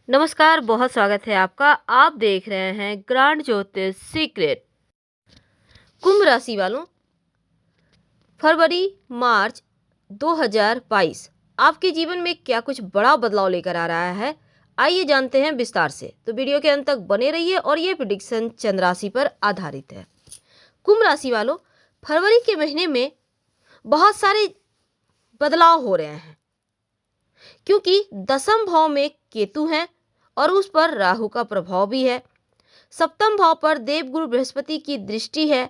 नमस्कार, बहुत स्वागत है आपका। आप देख रहे हैं ग्रांड ज्योतिष सीक्रेट। कुंभ राशि वालों, फरवरी मार्च 2022 आपके जीवन में क्या कुछ बड़ा बदलाव लेकर आ रहा है, आइए जानते हैं विस्तार से। तो वीडियो के अंत तक बने रहिए और ये प्रेडिक्शन चंद्र राशि पर आधारित है। कुंभ राशि वालों, फरवरी के महीने में बहुत सारे बदलाव हो रहे हैं क्योंकि दसम भाव में केतु हैं और उस पर राहु का प्रभाव भी है। सप्तम भाव पर देवगुरु बृहस्पति की दृष्टि है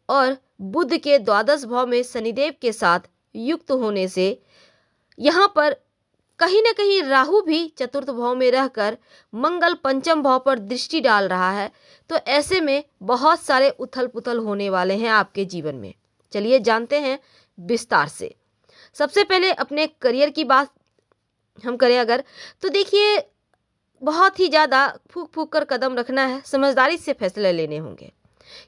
और बुध के द्वादश भाव में शनिदेव के साथ युक्त होने से यहाँ पर कहीं न कहीं राहु भी चतुर्थ भाव में रहकर मंगल पंचम भाव पर दृष्टि डाल रहा है। तो ऐसे में बहुत सारे उथल पुथल होने वाले हैं आपके जीवन में। चलिए जानते हैं विस्तार से। सबसे पहले अपने करियर की बात हम करें अगर, तो देखिए बहुत ही ज़्यादा फूक फूक कर कदम रखना है, समझदारी से फैसले लेने होंगे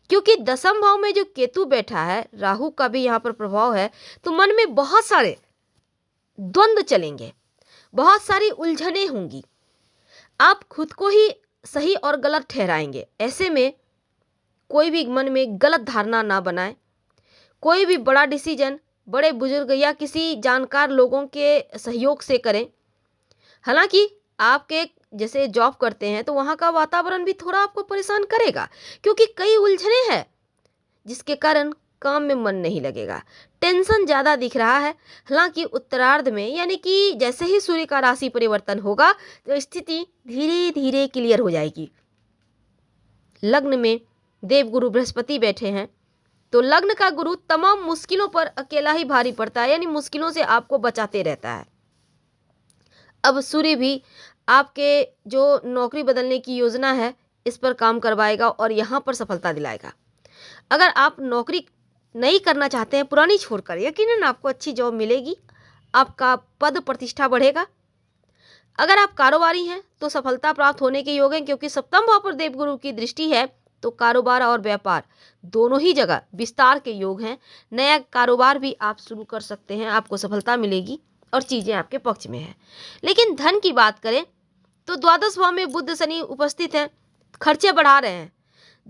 क्योंकि दसम भाव में जो केतु बैठा है, राहु का भी यहाँ पर प्रभाव है, तो मन में बहुत सारे द्वंद्व चलेंगे, बहुत सारी उलझने होंगी। आप खुद को ही सही और गलत ठहराएंगे। ऐसे में कोई भी मन में गलत धारणा ना बनाए। कोई भी बड़ा डिसीजन बड़े बुजुर्ग या किसी जानकार लोगों के सहयोग से करें। हालांकि आपके जैसे जॉब करते हैं तो वहाँ का वातावरण भी थोड़ा आपको परेशान करेगा क्योंकि कई उलझने हैं जिसके कारण काम में मन नहीं लगेगा, टेंशन ज़्यादा दिख रहा है। हालांकि उत्तरार्ध में यानी कि जैसे ही सूर्य का राशि परिवर्तन होगा तो स्थिति धीरे धीरे क्लियर हो जाएगी। लग्न में देवगुरु बृहस्पति बैठे हैं तो लग्न का गुरु तमाम मुश्किलों पर अकेला ही भारी पड़ता है, यानी मुश्किलों से आपको बचाते रहता है। अब सूर्य भी आपके जो नौकरी बदलने की योजना है इस पर काम करवाएगा और यहाँ पर सफलता दिलाएगा। अगर आप नौकरी नहीं करना चाहते हैं पुरानी छोड़कर, यकीनन आपको अच्छी जॉब मिलेगी, आपका पद प्रतिष्ठा बढ़ेगा। अगर आप कारोबारी हैं तो सफलता प्राप्त होने के योग हैं क्योंकि सप्तम भाव पर देवगुरु की दृष्टि है, तो कारोबार और व्यापार दोनों ही जगह विस्तार के योग हैं। नया कारोबार भी आप शुरू कर सकते हैं, आपको सफलता मिलेगी और चीज़ें आपके पक्ष में है। लेकिन धन की बात करें तो द्वादश भाव में बुध शनि उपस्थित हैं, खर्चे बढ़ा रहे हैं।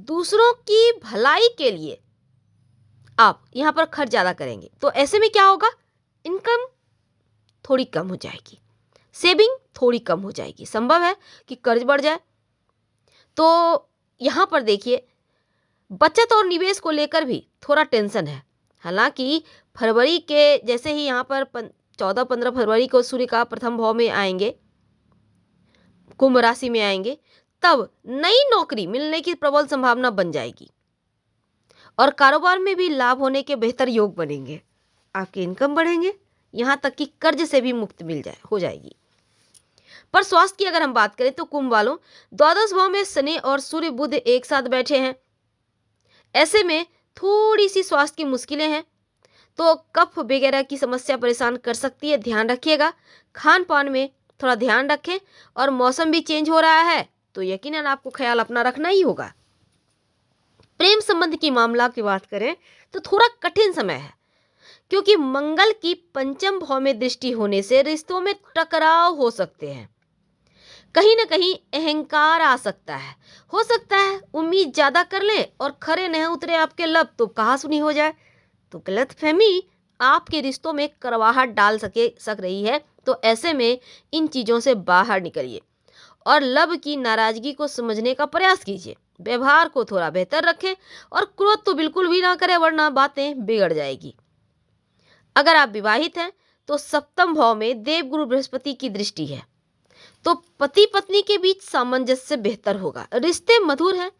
दूसरों की भलाई के लिए आप यहाँ पर खर्च ज़्यादा करेंगे, तो ऐसे में क्या होगा, इनकम थोड़ी कम हो जाएगी, सेविंग थोड़ी कम हो जाएगी, संभव है कि कर्ज बढ़ जाए। तो यहाँ पर देखिए बचत और निवेश को लेकर भी थोड़ा टेंशन है। हालांकि फरवरी के जैसे ही यहाँ पर 14-15 फरवरी को सूर्य का प्रथम भाव में आएंगे, कुंभ राशि में आएंगे, तब नई नौकरी मिलने की प्रबल संभावना बन जाएगी और कारोबार में भी लाभ होने के बेहतर योग बनेंगे। आपकी इनकम बढ़ेंगे, यहाँ तक कि कर्ज से भी मुक्त हो जाएगी। पर स्वास्थ्य की अगर हम बात करें तो कुंभ वालों, द्वादश भाव में शनि और सूर्य बुध एक साथ बैठे हैं। ऐसे में थोड़ी सी स्वास्थ्य की मुश्किलें हैं, तो कफ वगैरह की समस्या परेशान कर सकती है, ध्यान रखिएगा। खान पान में थोड़ा ध्यान रखें और मौसम भी चेंज हो रहा है तो यकीनन आपको ख्याल अपना रखना ही होगा। प्रेम संबंध की मामला की बात करें तो थोड़ा कठिन समय है क्योंकि मंगल की पंचम भाव में दृष्टि होने से रिश्तों में टकराव हो सकते हैं। कहीं ना कहीं अहंकार आ सकता है, हो सकता है उम्मीद ज्यादा कर लें और खरे नहीं उतरे आपके लब तो कहा सुनी हो जाए। तो गलतफहमी आपके रिश्तों में करवाहट डाल सक रही है, तो ऐसे में इन चीज़ों से बाहर निकलिए और लब की नाराजगी को समझने का प्रयास कीजिए। व्यवहार को थोड़ा बेहतर रखें और क्रोध तो बिल्कुल भी ना करें वरना बातें बिगड़ जाएगी। अगर आप विवाहित हैं तो सप्तम भाव में देवगुरु बृहस्पति की दृष्टि है, तो पति पत्नी के बीच सामंजस्य बेहतर होगा, रिश्ते मधुर हैं।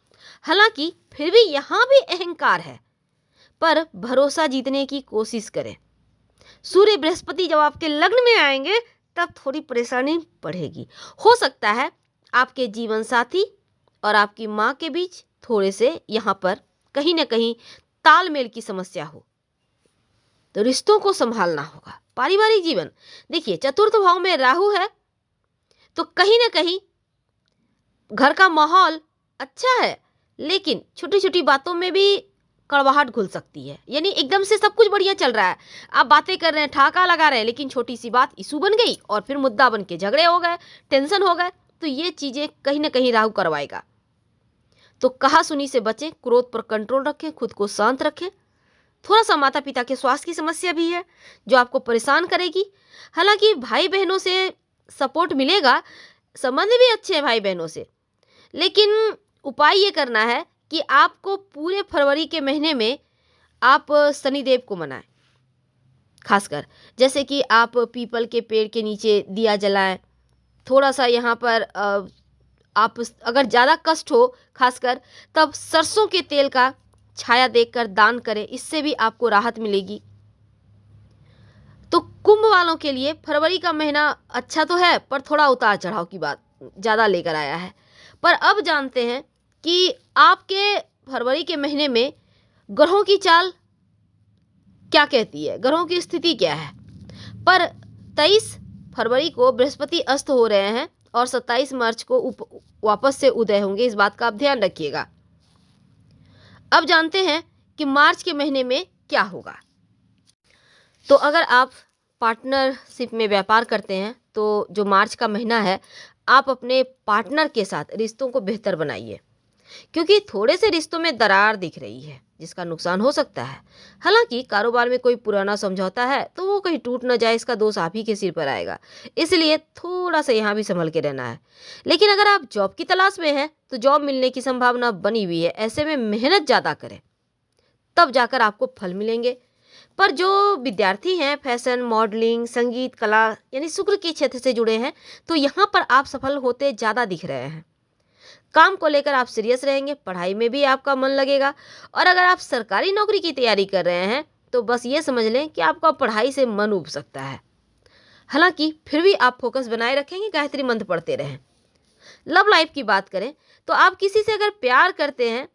हालांकि फिर भी यहाँ भी अहंकार है, पर भरोसा जीतने की कोशिश करें। सूर्य बृहस्पति जब आपके लग्न में आएंगे तब थोड़ी परेशानी बढ़ेगी। हो सकता है आपके जीवन साथी और आपकी माँ के बीच थोड़े से यहाँ पर कहीं ना कहीं तालमेल की समस्या हो, तो रिश्तों को संभालना होगा। पारिवारिक जीवन देखिए, चतुर्थ भाव में राहु है तो कहीं ना कहीं घर का माहौल अच्छा है, लेकिन छोटी छोटी बातों में भी कड़वाहट घुल सकती है। यानी एकदम से सब कुछ बढ़िया चल रहा है, आप बातें कर रहे हैं, ठाका लगा रहे हैं, लेकिन छोटी सी बात इशू बन गई और फिर मुद्दा बन के झगड़े हो गए, टेंशन हो गए, तो ये चीज़ें कहीं ना कहीं राहु करवाएगा। तो कहा सुनी से बचें, क्रोध पर कंट्रोल रखें, खुद को शांत रखें। थोड़ा सा माता पिता के स्वास्थ्य की समस्या भी है जो आपको परेशान करेगी। हालांकि भाई बहनों से सपोर्ट मिलेगा, संबंध भी अच्छे हैं भाई बहनों से, लेकिन उपाय ये करना है कि आपको पूरे फरवरी के महीने में आप शनिदेव को मनाएं। खासकर जैसे कि आप पीपल के पेड़ के नीचे दिया जलाएं। थोड़ा सा यहाँ पर आप अगर ज़्यादा कष्ट हो खासकर, तब सरसों के तेल का छाया देखकर दान करें, इससे भी आपको राहत मिलेगी। तो कुंभ वालों के लिए फरवरी का महीना अच्छा तो है, पर थोड़ा उतार चढ़ाव की बात ज़्यादा लेकर आया है। पर अब जानते हैं कि आपके फरवरी के महीने में ग्रहों की चाल क्या कहती है, ग्रहों की स्थिति क्या है। पर 23 फरवरी को बृहस्पति अस्त हो रहे हैं और 27 मार्च को वापस से उदय होंगे, इस बात का आप ध्यान रखिएगा। अब जानते हैं कि मार्च के महीने में क्या होगा। तो अगर आप पार्टनरशिप में व्यापार करते हैं तो जो मार्च का महीना है, आप अपने पार्टनर के साथ रिश्तों को बेहतर बनाइए, क्योंकि थोड़े से रिश्तों में दरार दिख रही है जिसका नुकसान हो सकता है। हालांकि कारोबार में कोई पुराना समझौता है तो वो कहीं टूट न जाए, इसका दोष आप ही के सिर पर आएगा, इसलिए थोड़ा सा यहाँ भी संभल के रहना है। लेकिन अगर आप जॉब की तलाश में हैं तो जॉब मिलने की संभावना बनी हुई है। ऐसे में मेहनत ज़्यादा करें, तब जाकर आपको फल मिलेंगे। पर जो विद्यार्थी हैं फैशन, मॉडलिंग, संगीत, कला यानी शुक्र के क्षेत्र से जुड़े हैं, तो यहाँ पर आप सफल होते ज़्यादा दिख रहे हैं। काम को लेकर आप सीरियस रहेंगे, पढ़ाई में भी आपका मन लगेगा। और अगर आप सरकारी नौकरी की तैयारी कर रहे हैं तो बस ये समझ लें कि आपका पढ़ाई से मन उब सकता है। हालांकि फिर भी आप फोकस बनाए रखेंगे, गायत्री मंत्र पढ़ते रहें। लव लाइफ की बात करें तो आप किसी से अगर प्यार करते हैं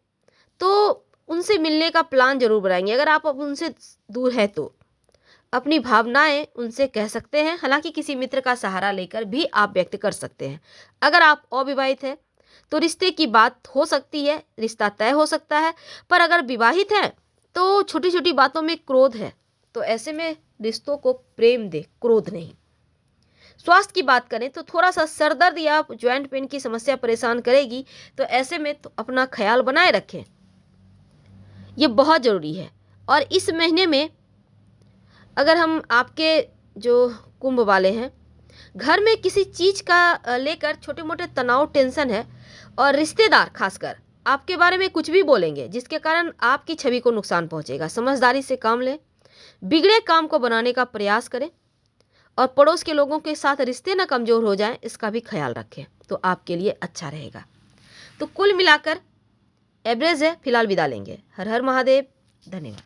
तो उनसे मिलने का प्लान जरूर बनाएंगे। अगर आप अब उनसे दूर है तो अपनी भावनाएं उनसे कह सकते हैं। हालांकि किसी मित्र का सहारा लेकर भी आप व्यक्त कर सकते हैं। अगर आप अविवाहित हैं तो रिश्ते की बात हो सकती है, रिश्ता तय हो सकता है। पर अगर विवाहित है तो छोटी छोटी बातों में क्रोध है, तो ऐसे में रिश्तों को प्रेम दे, क्रोध नहीं। स्वास्थ्य की बात करें तो थोड़ा सा सरदर्द या ज्वाइंट पेन की समस्या परेशान करेगी, तो ऐसे में तो अपना ख्याल बनाए रखें, ये बहुत ज़रूरी है। और इस महीने में अगर हम आपके जो कुंभ वाले हैं, घर में किसी चीज़ का लेकर छोटे मोटे तनाव, टेंशन है, और रिश्तेदार खासकर आपके बारे में कुछ भी बोलेंगे जिसके कारण आपकी छवि को नुकसान पहुंचेगा। समझदारी से काम लें, बिगड़े काम को बनाने का प्रयास करें, और पड़ोस के लोगों के साथ रिश्ते ना कमज़ोर हो जाएं, इसका भी ख्याल रखें, तो आपके लिए अच्छा रहेगा। तो कुल मिलाकर एवरेज है, फिलहाल विदा लेंगे। हर हर महादेव, धन्यवाद।